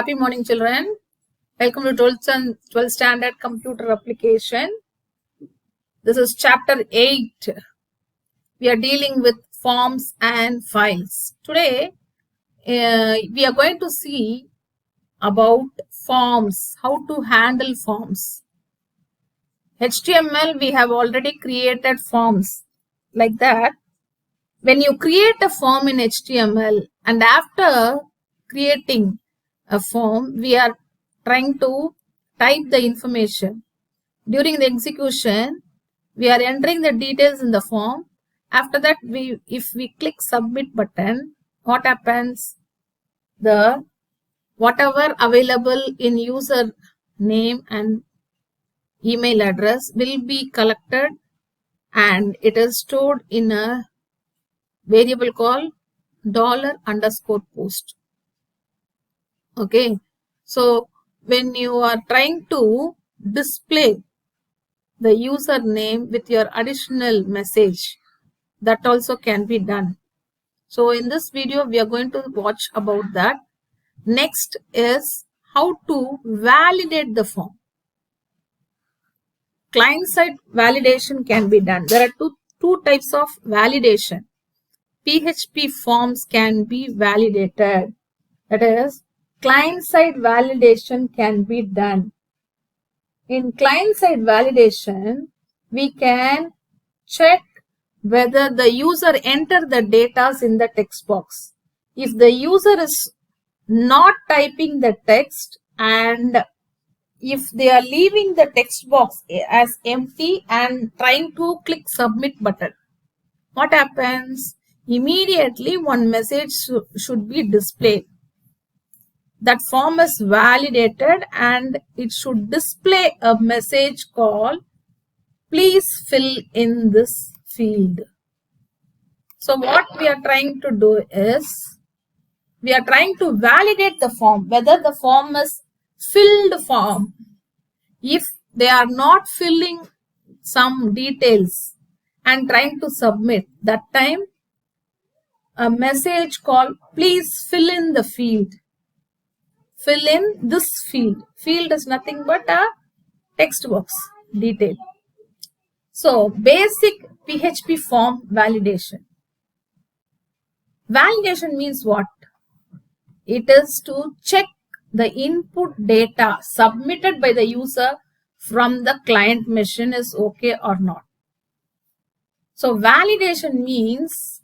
Happy morning, children. Welcome to 12th standard computer application. This is chapter 8. We are dealing with forms and files. Today, we are going to see about forms, how to handle forms. HTML, we have already created forms like that. When you create a form in HTML and after creating a form, we are trying to type the information. During the execution, we are entering the details in the form. After that, if we click submit button, what happens? The whatever available in user name and email address will be collected and it is stored in a variable called $_post. Okay, so when you are trying to display the username with your additional message, that also can be done. So in this video, we are going to watch about that. Next is how to validate the form. Client-side validation can be done. There are two types of validation. PHP forms can be validated. That is, client-side validation can be done. In client-side validation, we can check whether the user entered the data in the text box. If the user is not typing the text and if they are leaving the text box as empty and trying to click submit button, what happens? Immediately one message should be displayed. That form is validated and it should display a message called please fill in this field. So what we are trying to do is we are trying to validate the form, whether the form is filled form. If they are not filling some details and trying to submit, that time a message called please fill in the field. Fill in this field. Field is nothing but a text box detail. So basic PHP form validation. Validation means what? It is to check the input data submitted by the user from the client machine is okay or not. So validation means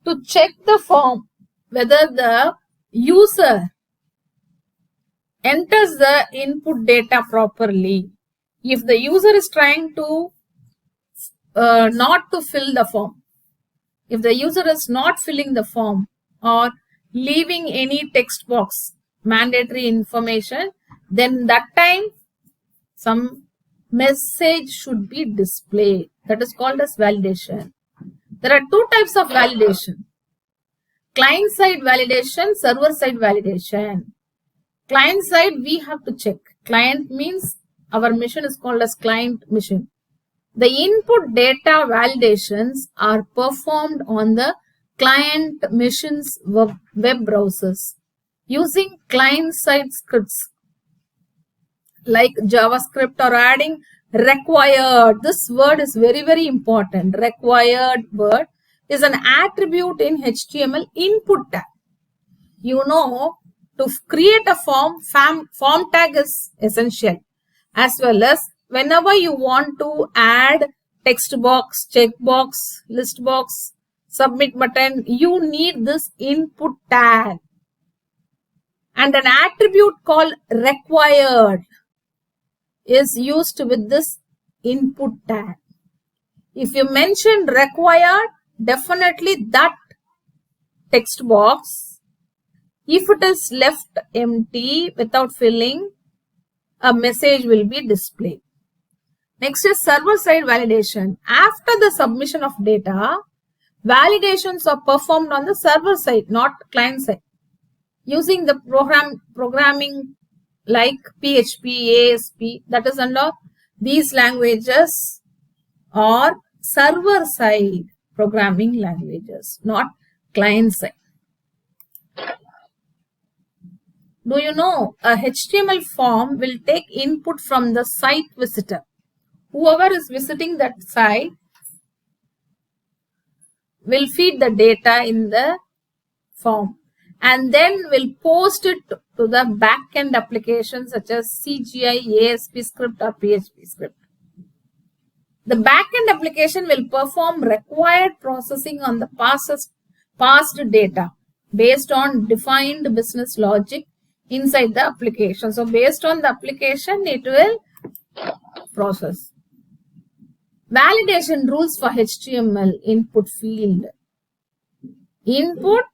to check the form whether the user enters the input data properly. If the user is trying to not to fill the form, if the user is not filling the form or leaving any text box mandatory information, then that time some message should be displayed. That is called as validation. There are two types of validation: client-side validation, server-side validation. Client side, we have to check. Client means our machine is called as client machine. The input data validations are performed on the client machine's web browsers using client side scripts like JavaScript or adding required. This word is very, very important. Required word is an attribute in HTML input tag. You know, to create a form tag is essential, as well as whenever you want to add text box, check box, list box, submit button, you need this input tag. And an attribute called required is used with this input tag. If you mention required, definitely that text box, if it is left empty without filling, a message will be displayed. Next is server-side validation. After the submission of data, validations are performed on the server side, not client side, using the programming like PHP, ASP, that is under these languages are server-side programming languages, not client side. Do you know a HTML form will take input from the site visitor? Whoever is visiting that site will feed the data in the form and then will post it to the backend application such as CGI, ASP script or PHP script. The backend application will perform required processing on the passed data based on defined business logic inside the application. So based on the application, it will process. Validation rules for HTML input field. Input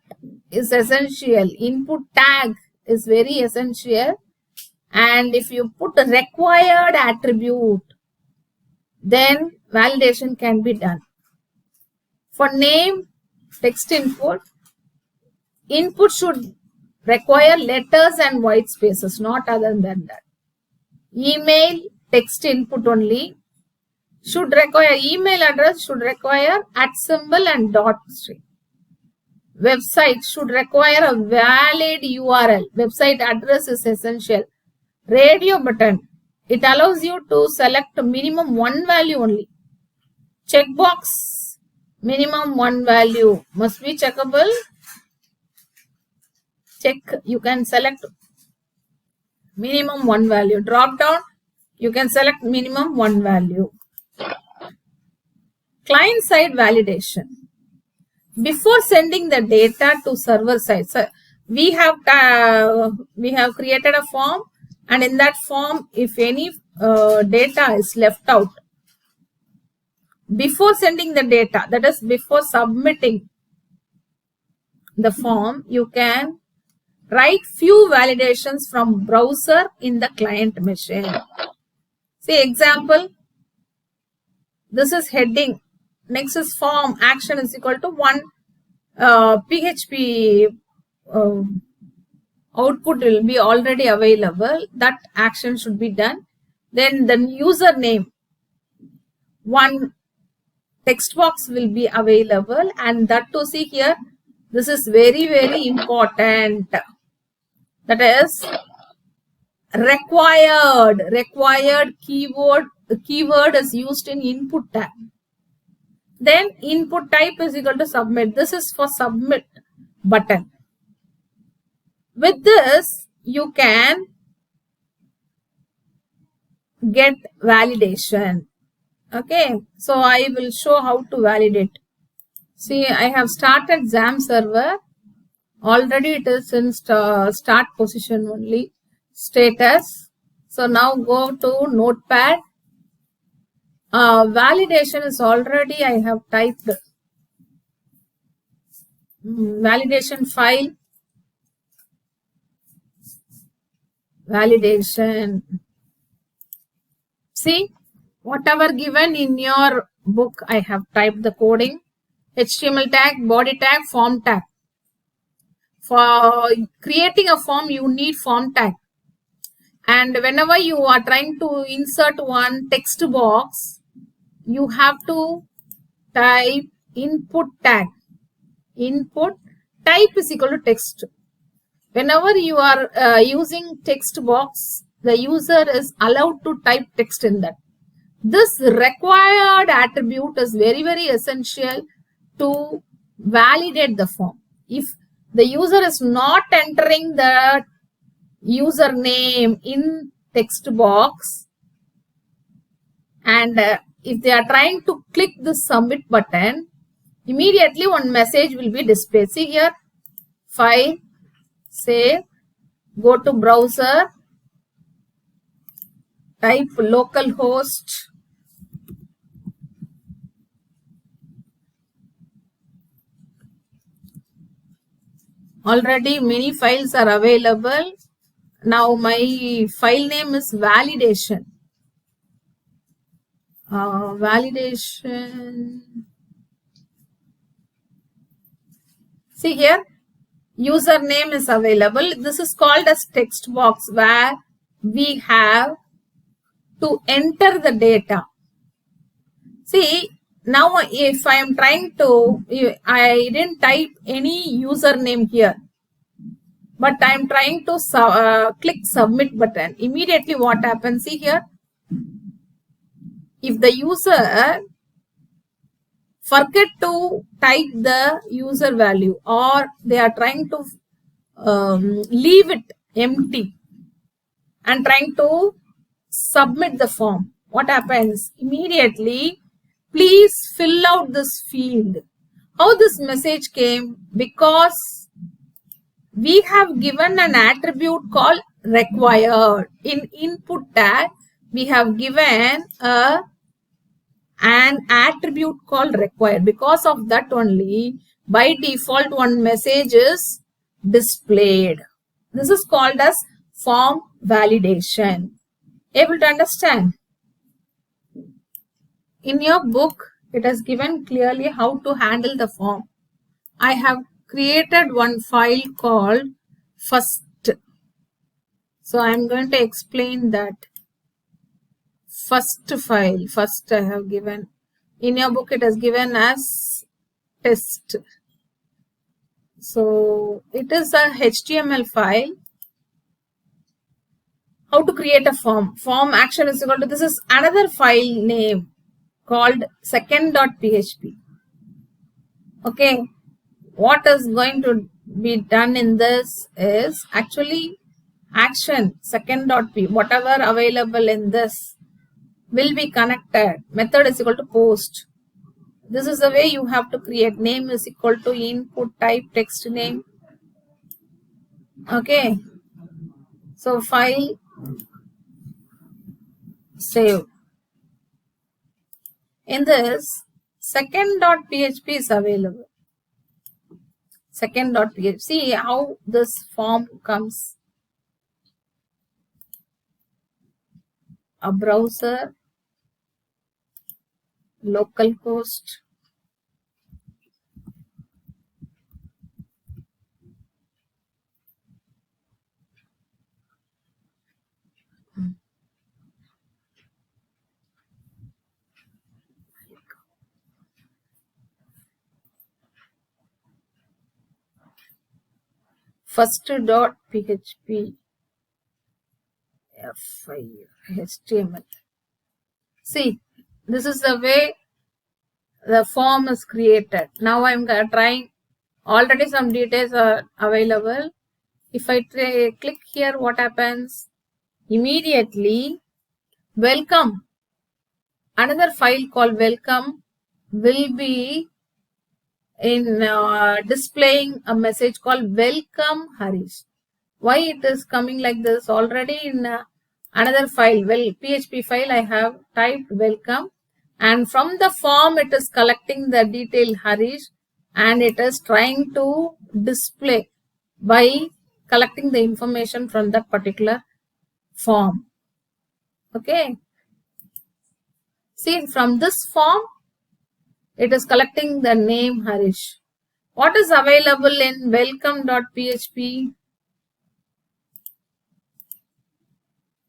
is essential. Input tag is very essential. And if you put a required attribute, then validation can be done. For name, text input, input should require letters and white spaces, not other than that. Email, text input only. Should require email address, should require @ and dot string. Website should require a valid URL. Website address is essential. Radio button, it allows you to select minimum one value only. Checkbox, minimum one value must be checkable. Check, you can select minimum one value. Drop down, you can select minimum one value. Client side validation. Before sending the data to server side, so we have created a form, and in that form, if any data is left out, before sending the data, that is before submitting the form, you can write few validations from browser in the client machine. See example, this is heading. Next is form action is equal to 1 PHP output will be already available. That action should be done. Then the username, one text box will be available, and that to see here, this is very, very important. That is required keyword. The keyword is used in input tag. Then input type is equal to submit. This is for submit button. With this, you can get validation. Okay, so I will show how to validate. See, I have started XAMPP server. Already it is in start position only. Status. So now go to Notepad. Validation is already I have typed. Validation file. Validation. See, whatever given in your book, I have typed the coding. HTML tag, body tag, form tag. For creating a form, you need form tag. And whenever you are trying to insert one text box, you have to type input tag. Input type is equal to text. Whenever you are using text box, the user is allowed to type text in that. This required attribute is very, very essential to validate the form. If the user is not entering the username in text box, and if they are trying to click the submit button, immediately one message will be displayed. See here, file, save, go to browser, type localhost, already many files are available. Now my file name is validation. Validation. See here, username is available. This is called as text box, where we have to enter the data. See, now if I am trying to, I didn't type any username here, but I'm trying to click submit button. Immediately what happens, see here, if the user forget to type the user value or they are trying to leave it empty and trying to submit the form, what happens? Immediately, please fill out this field. How this message came? Because we have given an attribute called required. In input tag, we have given an attribute called required. Because of that only, by default, one message is displayed. This is called as form validation. Able to understand? In your book, it is given clearly how to handle the form. I have created one file called first. So I am going to explain that. First file, first I have given. In your book, it is given as test. So it is a HTML file. How to create a form? Form action is equal to, this is another file name called second.php. Okay. What is going to be done in this is actually action second.p, whatever available in this will be connected. Method is equal to post. This is the way you have to create. Name is equal to input type text name. Okay. So file, save. In this, second.php is available. Second.php. See how this form comes. A browser, localhost, first.php, F5, HTML. See, this is the way the form is created. Now I'm trying, already some details are available. If I click here, what happens? Immediately, welcome. Another file called welcome will be in displaying a message called welcome Harish. Why it is coming like this? Already in another file, PHP file, I have typed welcome, and from the form it is collecting the detail Harish and it is trying to display by collecting the information from that particular form. Okay. See, from this form, it is collecting the name Harish. What is available in welcome.php?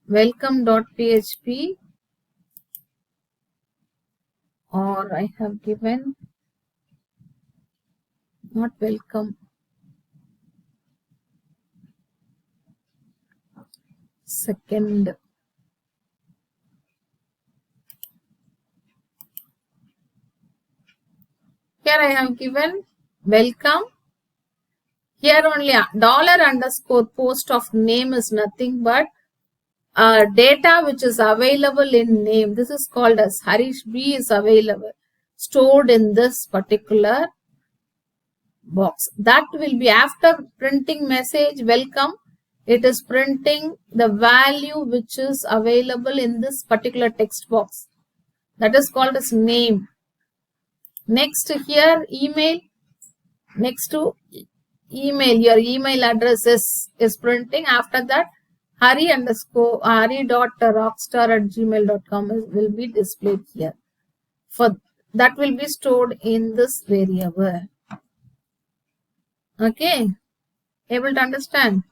Welcome.php, or I have given not welcome. Second. Here I have given welcome. Here only $_ of name is nothing but data which is available in name. This is called as Harish B is available, stored in this particular box. That will be after printing message welcome. It is printing the value which is available in this particular text box. That is called as name. Next here email. Next to email, your email address is printing. After that, hari_rockstar@gmail.com will be displayed here. For that will be stored in this variable. Okay, able to understand?